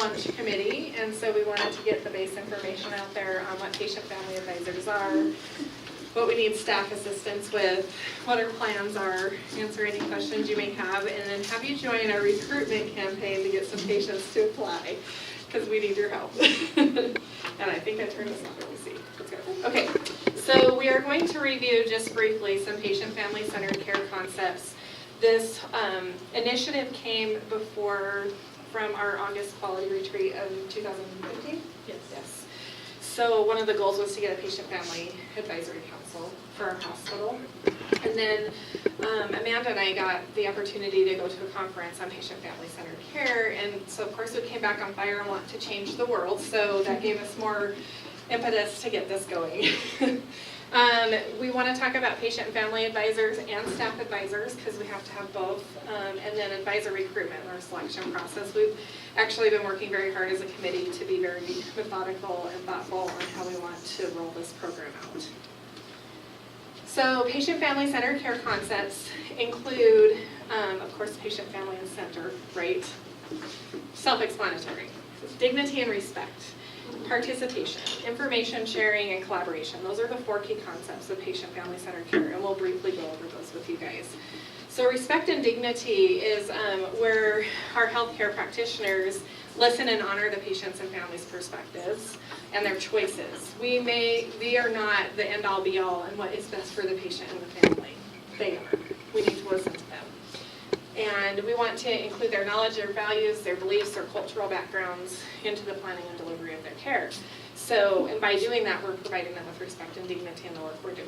launch committee, and so we wanted to get the base information out there on what patient-family advisors are, what we need staff assistance with, what our plans are, answer any questions you may have, and then have you join our recruitment campaign to get some patients to apply, because we need your help. And I think I turned this on. Let me see. Let's go. Okay, so we are going to review just briefly some patient-family centered care concepts. This initiative came from our August quality retreat of 2015? Yes. So one of the goals was to get a patient-family advisory council for our hospital. And then Amanda and I got the opportunity to go to a conference on patient-family centered care. And so of course we came back on fire and want to change the world. So that gave us more impetus to get this going. We want to talk about patient and family advisors and staff advisors because we have to have both, and then advisor recruitment in our selection process. We've actually been working very hard as a committee to be very methodical and thoughtful on how we want to roll this program out. So patient-family centered care concepts include, of course, patient, family, and center, right? Self-explanatory. Dignity and respect. Participation, information sharing, and collaboration. Those are the 4 key concepts of patient-family centered care, and we'll briefly go over those with you guys. So respect and dignity is where our healthcare practitioners listen and honor the patients' and families' perspectives and their choices. We are not the end-all be-all in what is best for the patient and the family. They are. We need to listen to them. And we want to include their knowledge, their values, their beliefs, their cultural backgrounds into the planning and delivery of their care. So, and by doing that, we're providing them with respect and dignity in the work we're doing.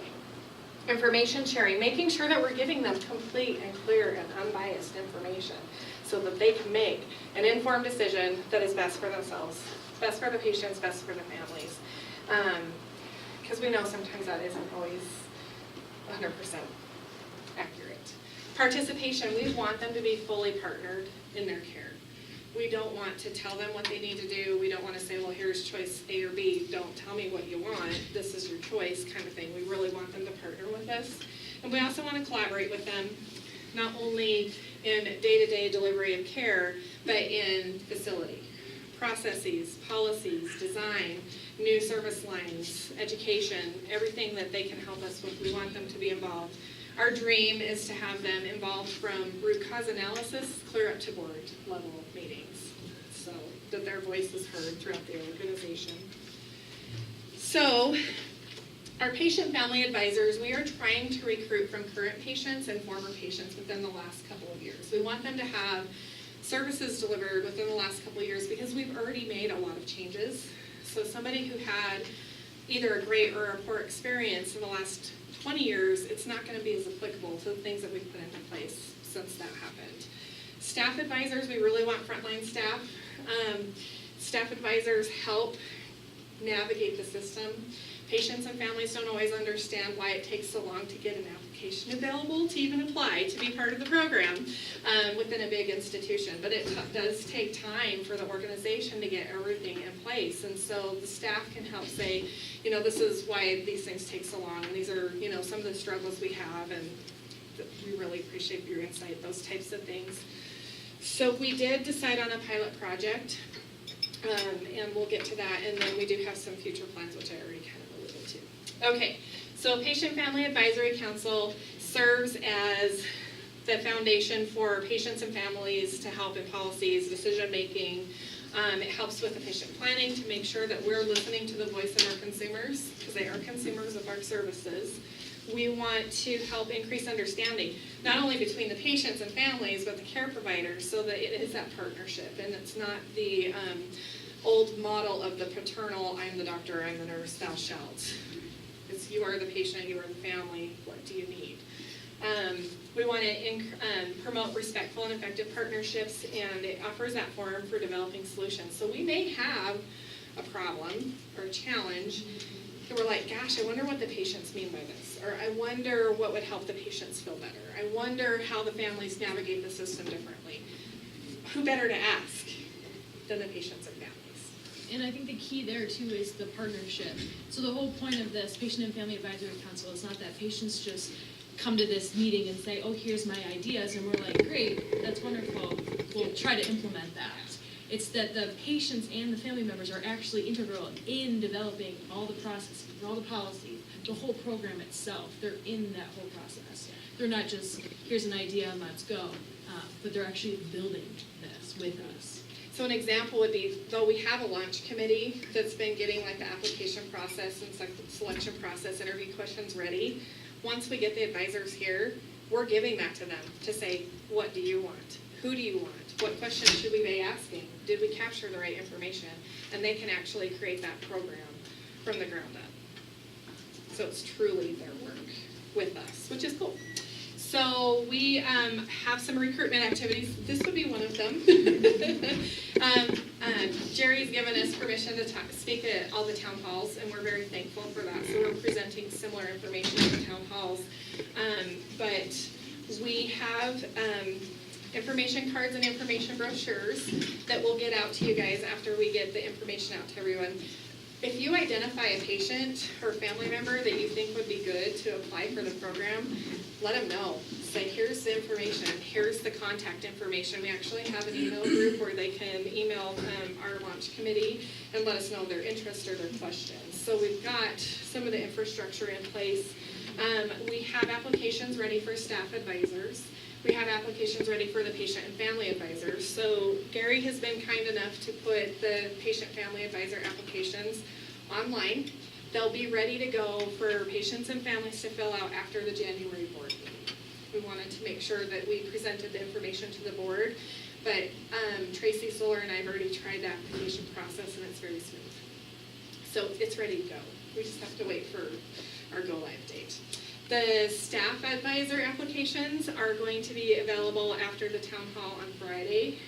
Information sharing, making sure that we're giving them complete and clear and unbiased information so that they can make an informed decision that is best for themselves, best for the patients, best for the families. Because we know sometimes that isn't always 100% accurate. Participation, we want them to be fully partnered in their care. We don't want to tell them what they need to do. We don't want to say, well, here's choice A or B. Don't tell me what you want. This is your choice kind of thing. We really want them to partner with us. And we also want to collaborate with them, not only in day-to-day delivery of care, but in facility, processes, policies, design, new service lines, education, everything that they can help us with. We want them to be involved. Our dream is to have them involved from root cause analysis clear up to board level meetings so that their voice is heard throughout the organization. So our patient-family advisors, we are trying to recruit from current patients and former patients within the last couple of years. We want them to have services delivered within the last couple of years because we've already made a lot of changes. So somebody who had either a great or a poor experience in the last 20 years, it's not going to be as applicable to the things that we've put into place since that happened. Staff advisors, we really want frontline staff. Staff advisors help navigate the system. Patients and families don't always understand why it takes so long to get an application available to even apply to be part of the program within a big institution. But it does take time for the organization to get everything in place. And so the staff can help say, you know, this is why these things take so long. And these are, you know, some of the struggles we have. And we really appreciate your insight, those types of things. So we did decide on a pilot project. And we'll get to that. And then we do have some future plans, which I already kind of alluded to. Okay, so Patient Family Advisory Council serves as the foundation for patients and families to help in policies, decision making. It helps with efficient planning to make sure that we're listening to the voice of our consumers, because they are consumers of our services. We want to help increase understanding, not only between the patients and families, but the care providers, so that it is that partnership, and it's not the old model of the paternal, I'm the doctor, I'm the nurse, thou shalt. It's you are the patient, you are the family, what do you need? We want to promote respectful and effective partnerships, and it offers that forum for developing solutions. So we may have a problem or a challenge, and we're like, gosh, I wonder what the patients mean by this, or I wonder what would help the patients feel better. I wonder how the families navigate the system differently. Who better to ask than the patients and families? And I think the key there, too, is the partnership. So the whole point of this Patient and Family Advisory Council is not that patients just come to this meeting and say, oh, here's my ideas, and we're like, great, that's wonderful, we'll try to implement that. It's that the patients and the family members are actually integral in developing all the processes, all the policies, the whole program itself. They're in that whole process. They're not just, here's an idea and let's go, but they're actually building this with us. So an example would be, though we have a launch committee that's been getting like the application process and selection process, interview questions ready, once we get the advisors here, we're giving that to them to say, what do you want? Who do you want? What questions should we be asking? Did we capture the right information? And they can actually create that program from the ground up. So it's truly their work with us, which is cool. So we have some recruitment activities. This would be one of them. Jerry's given us permission to speak at all the town halls, and we're very thankful for that. So we're presenting similar information at the town halls. But we have information cards and information brochures that we'll get out to you guys after we get the information out to everyone. If you identify a patient or family member that you think would be good to apply for the program, let them know. Say, here's the information, here's the contact information. We actually have an email group where they can email our launch committee and let us know their interest or their questions. So we've got some of the infrastructure in place. We have applications ready for staff advisors. We have applications ready for the patient and family advisors. So Gary has been kind enough to put the patient family advisor applications online. They'll be ready to go for patients and families to fill out after the January board meeting. We wanted to make sure that we presented the information to the board, but Tracy Solar and I have already tried the application process and it's very smooth. So it's ready to go. We just have to wait for our go live date. The staff advisor applications are going to be available after the town hall on Friday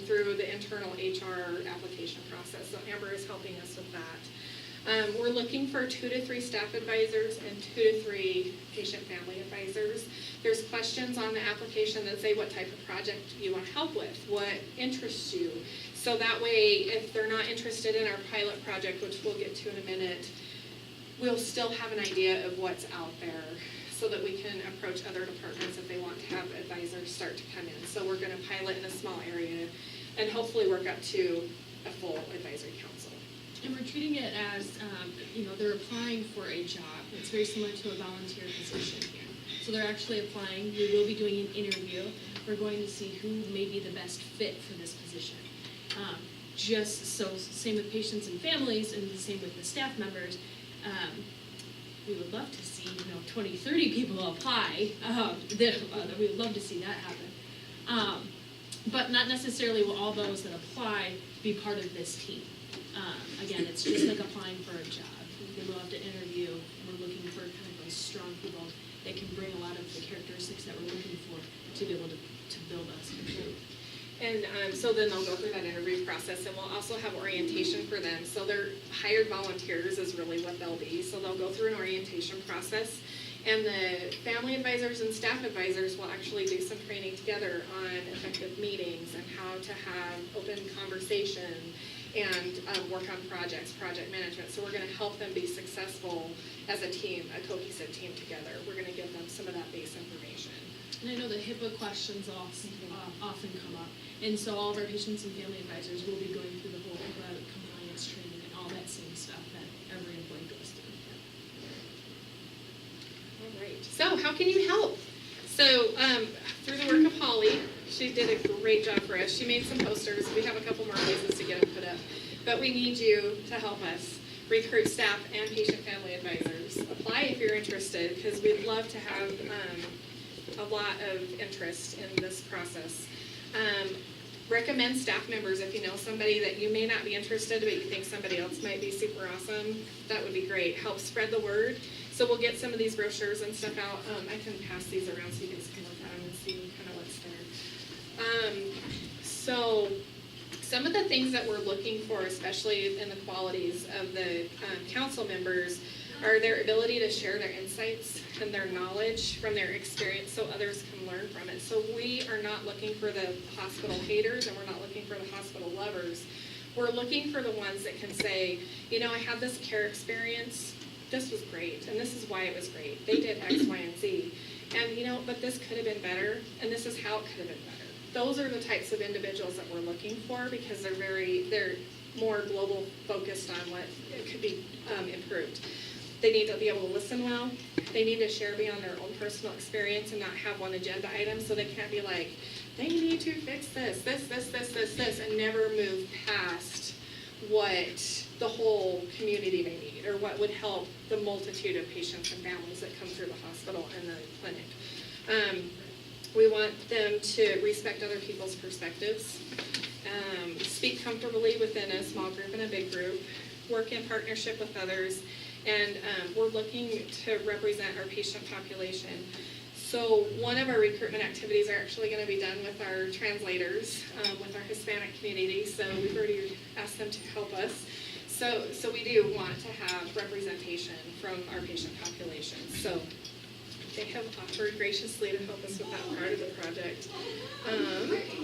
through the internal HR application process. So Amber is helping us with that. We're looking for 2 to 3 staff advisors and 2 to 3 patient family advisors. There's questions on the application that say what type of project you want help with, what interests you. So that way, if they're not interested in our pilot project, which we'll get to in a minute, we'll still have an idea of what's out there so that we can approach other departments if they want to have advisors start to come in. So we're going to pilot in a small area and hopefully work up to a full advisory council. And we're treating it as, they're applying for a job. It's very similar to a volunteer position here. So they're actually applying. We will be doing an interview. We're going to see who may be the best fit for this position. Same with patients and families, and the same with the staff members. We would love to see, 20, 30 people apply. We would love to see that happen. But not necessarily will all those that apply be part of this team. Again, it's just like applying for a job. We will have to interview, and we're looking for kind of those strong people that can bring a lot of the characteristics that we're looking for to be able to build us. And so then they'll go through that interview process, and we'll also have orientation for them. So they're hired volunteers is really what they'll be. So they'll go through an orientation process, and the family advisors and staff advisors will actually do some training together on effective meetings and how to have open conversation and work on projects, project management. So we're going to help them be successful as a team, a cohesive team together. We're going to give them some of that base information. And I know the HIPAA questions often come up. And so all of our patients and family advisors will be going through the whole HIPAA compliance training and all that same stuff that every employee goes through. All right. So how can you help? So through the work of Holly, she did a great job for us. She made some posters. We have a couple more places to get them put up. But we need you to help us recruit staff and patient family advisors. Apply if you're interested, because we'd love to have a lot of interest in this process. Recommend staff members if you know somebody that you may not be interested, but you think somebody else might be super awesome. That would be great. Help spread the word. So we'll get some of these brochures and stuff out. I can pass these around so you guys can look at them and see kind of what's there. So some of the things that we're looking for, especially in the qualities of the council members, are their ability to share their insights and their knowledge from their experience so others can learn from it. So we are not looking for the hospital haters, and we're not looking for the hospital lovers. We're looking for the ones that can say, I had this care experience, this was great, and this is why it was great. They did X, Y, and Z. And but this could have been better, and this is how it could have been better. those are the types of individuals that we're looking for because they're more global focused on what could be improved. They need to be able to listen well. They need to share beyond their own personal experience and not have one agenda item, so they can't be like, they need to fix this, and never move past what the whole community may need or what would help the multitude of patients and families that come through the hospital and the clinic. We want them to respect other people's perspectives, speak comfortably within a small group and a big group, work in partnership with others, and we're looking to represent our patient population. So one of our recruitment activities are actually going to be done with our translators, with our Hispanic community, so we've already asked them to help us. So we do want to have representation from our patient population. So they have offered graciously to help us with that part of the project.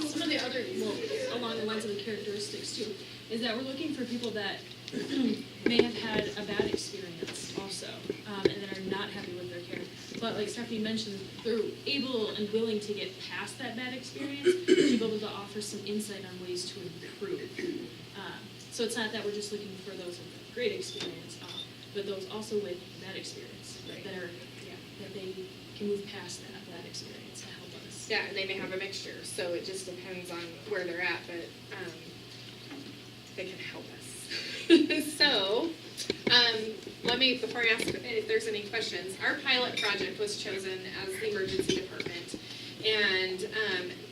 Some of the other, well, along the lines of the characteristics too, is that we're looking for people that may have had a bad experience also, and that are not happy with their care. But like Stephanie mentioned, they're able and willing to get past that bad experience to be able to offer some insight on ways to improve. So it's not that we're just looking for those with a great experience, but those also with bad experience, right, that they can move past that experience to help us. Yeah, and they may have a mixture, so it just depends on where they're at, but they can help us. So, let me, before I ask if there's any questions, our pilot project was chosen as the emergency department, and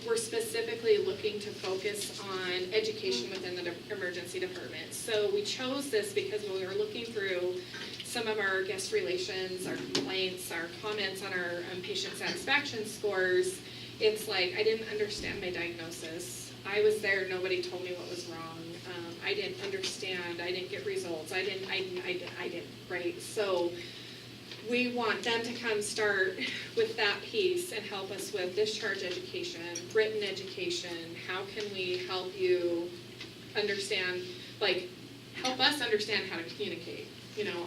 we're specifically looking to focus on education within the emergency department. So we chose this because when we were looking through some of our guest relations, our complaints, our comments on our patient satisfaction scores, it's like I didn't understand my diagnosis. I was there, nobody told me what was wrong. I didn't understand, I didn't get results, I didn't, right? So we want them to come start with that piece and help us with discharge education, written education. How can we help you understand, like, help us understand how to communicate? You know,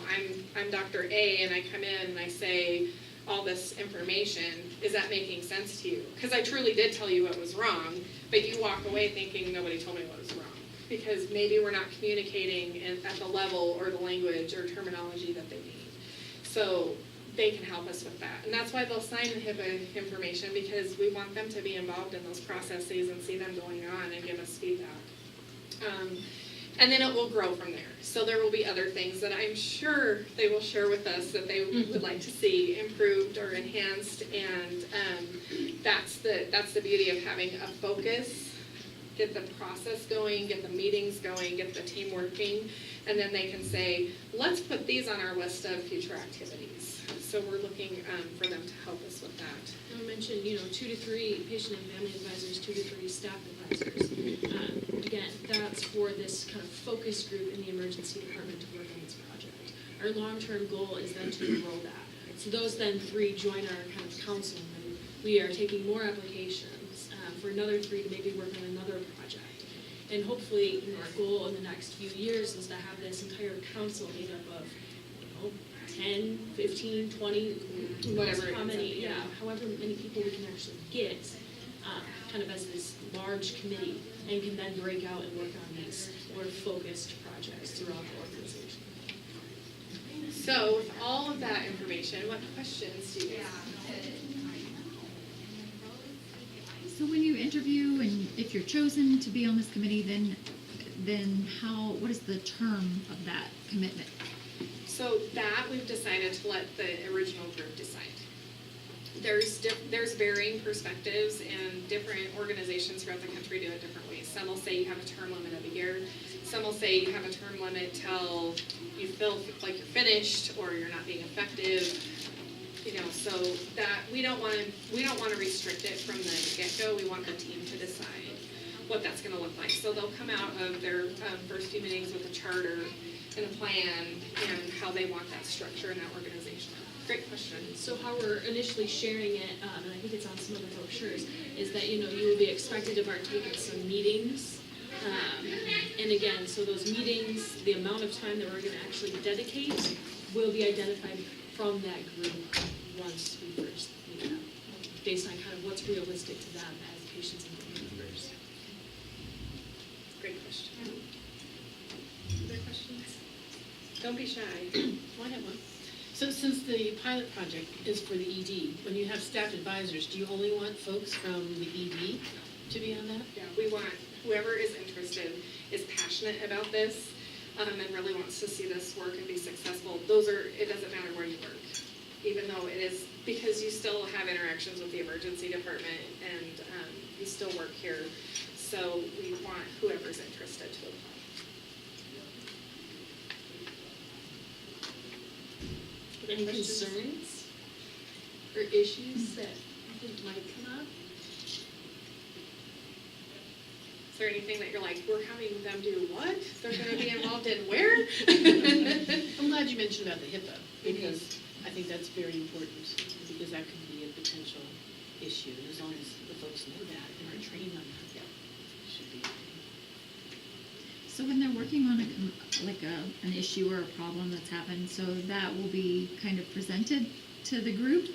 I'm Dr. A and I come in and I say all this information. Is that making sense to you? Because I truly did tell you what was wrong, but you walk away thinking nobody told me what was wrong. Because maybe we're not communicating at the level or the language or terminology that they need. So they can help us with that. And that's why they'll sign the HIPAA information, because we want them to be involved in those processes and see them going on and give us feedback. And then it will grow from there. So there will be other things that I'm sure they will share with us that they would like to see improved or enhanced. And that's the beauty of having a focus. Get the process going, get the meetings going, get the team working, and then they can say, let's put these on our list of future activities. So we're looking for them to help us with that. I mentioned, 2 to 3 patient and family advisors, 2 to 3 staff advisors. Again, that's for this kind of focus group in the emergency department to work on this project. Our long-term goal is then to grow that. So those then 3 join our kind of council, and we are taking more applications for another 3 to maybe work on another project. And hopefully, our goal in the next few years is to have this entire council made up of, 10, 15, 20, whatever, how many, however many people we can actually get, kind of as this large committee, and can then break out and work on these more focused projects throughout the organization. So with all of that information, what questions do you have? So when you interview and if you're chosen to be on this committee, then what is the term of that commitment? So that we've decided to let the original group decide. There's varying perspectives, and different organizations throughout the country do it different ways. Some will say you have a term limit of a year. Some will say you have a term limit till you feel like you're finished or you're not being effective. So that we don't want to restrict it from the get-go. We want the team to decide what that's going to look like. So they'll come out of their first few meetings with a charter and a plan and how they want that structure in that organization. Great question. So how we're initially sharing it, and I think it's on some of the brochures, is that you will be expected to partake in some meetings. And again, so those meetings, the amount of time that we're going to actually dedicate will be identified from that group once we first meet them, based on kind of what's realistic to them as patients and families. Don't be shy. Well, I have one. So since the pilot project is for the ED, when you have staff advisors, do you only want folks from the ED to be on that? Yeah, we want whoever is interested, is passionate about this, and really wants to see this work and be successful. It doesn't matter where you work, even though it is, because you still have interactions with the emergency department and you still work here. So we want whoever's interested to apply. Any concerns or issues that you think might come up? Is there anything that you're like, we're having them do what? They're going to be involved in where? I'm glad you mentioned about the HIPAA, because I think that's very important, because that could be a potential issue. And as long as the folks know that and are trained on that, yeah, it should be okay. So when they're working on an issue or a problem that's happened, so that will be kind of presented to the group,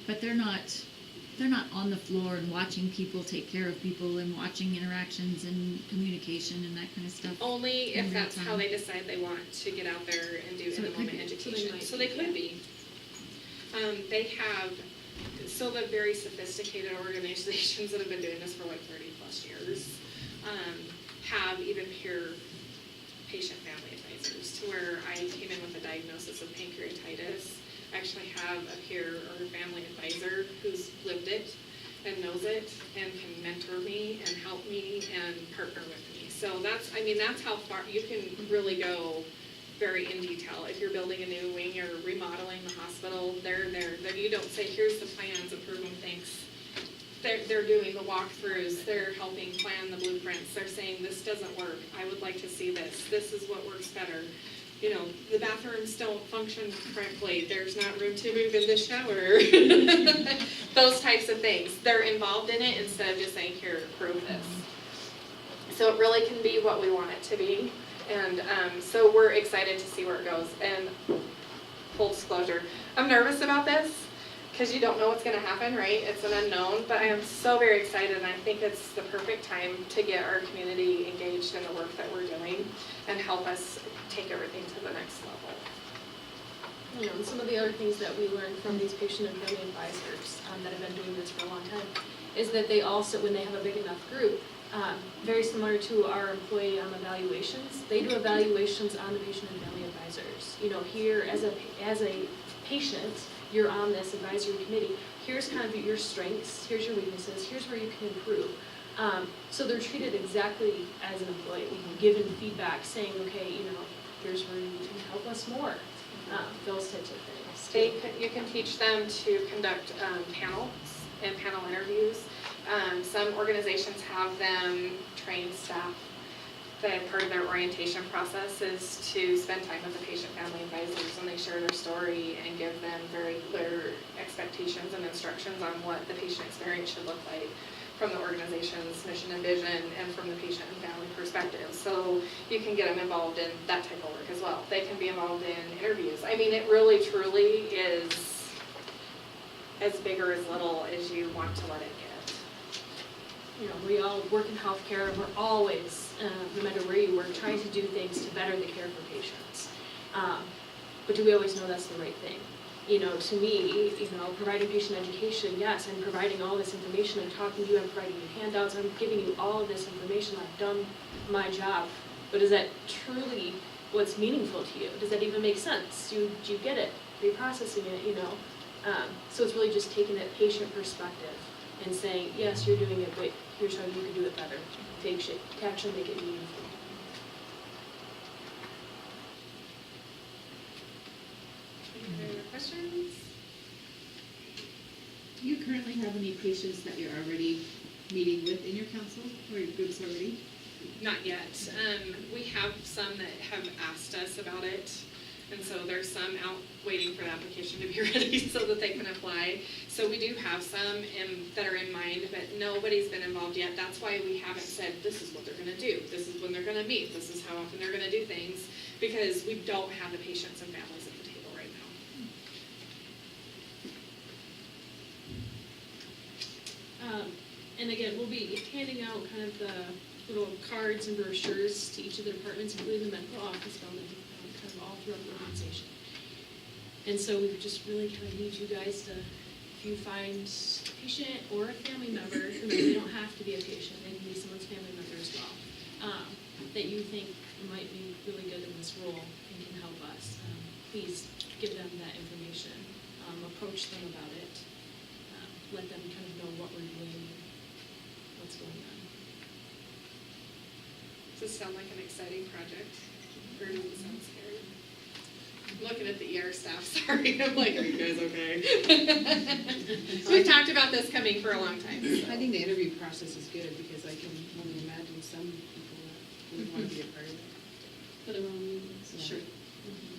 but they're not on the floor and watching people take care of people and watching interactions and communication and that kind of stuff. Only in if real that's how time. they decide they want to get out there and do So it could in-the-moment be. education. So they could be. So the very sophisticated organizations that have been doing this for like 30 plus years have even peer patient family advisors, to where I came in with a diagnosis of pancreatitis. I actually have a peer or family advisor who's lived it and knows it and can mentor me and help me and partner with me. So that's how far you can really go, very in detail. If you're building a new wing or remodeling the hospital, they're there. You don't say, here's the plans, approve them, thanks. They're doing the walkthroughs, they're helping plan the blueprints, they're saying, this doesn't work, I would like to see this, this is what works better. You know, the bathrooms don't function correctly, there's not room to move in the shower. Those types of things. They're involved in it instead of just saying, here, approve this. So it really can be what we want it to be. And so we're excited to see where it goes. And full disclosure, I'm nervous about this because you don't know what's going to happen, right? It's an unknown, but I am so very excited, and I think it's the perfect time to get our community engaged in the work that we're doing and help us take everything to the next level. You know, and some of the other things that we learned from these patient and family advisors that have been doing this for a long time is that they also, when they have a big enough group, very similar to our employee evaluations, they do evaluations on the patient and family advisors. You know, here as a patient, you're on this advisory committee. Here's kind of your strengths. Here's your weaknesses. Here's where you can improve. So they're treated exactly as an employee, given feedback, saying, okay, you know, here's where you can help us more. Those types of things. You can teach them to conduct panels and panel interviews. Some organizations have them train staff. That part of their orientation process is to spend time with the patient family advisors, and they share their story and give them very clear expectations and instructions on what the patient experience should look like from the organization's mission and vision and from the patient and family perspective. So you can get them involved in that type of work as well. They can be involved in interviews. I mean, it really truly is as big or as little as you want to let it get. You know, we all work in healthcare, and we're always, no matter where you work, trying to do things to better the care for patients. But do we always know that's the right thing? You know, to me, you know, providing patient education, yes, I'm providing all this information, I'm talking to you, I'm providing you handouts, I'm giving you all of this information, I've done my job. But is that truly what's meaningful to you? Does that even make sense? Do you get it? Are you processing it, you know? So it's really just taking that patient perspective and saying, yes, you're doing it, but here's how you can do it better. Take action, make it meaningful. Any other questions? Do you currently have any patients that you're already meeting with in your council or your groups already? Not yet. We have some that have asked us about it, and so there's some out waiting for the application to be ready so that they can apply. So we do have some that are in mind, but nobody's been involved yet. That's why we haven't said, this is what they're going to do. This is when they're going to meet. This is how often they're going to do things, because we don't have the patients and families at the table right now. And again, we'll be handing out kind of the little cards and brochures to each of the departments, including the medical office building, kind of all throughout the organization. And so we would just really kind of need you guys to, if you find a patient or a family member, who they don't have to be a patient, they can be someone's family member as well, that you think might be really good in this role and can help us, please give them that information, approach them about it, let them kind of know what we're doing and what's going on. Does this sound like an exciting project? Or does it sound scary? I'm looking at the ER staff, sorry. I'm like, are you guys okay? We've talked about this coming for a long time. So. I think the interview process is good because I can only imagine some people that would want to be a part of it. For the wrong reasons. Sure. Mhm.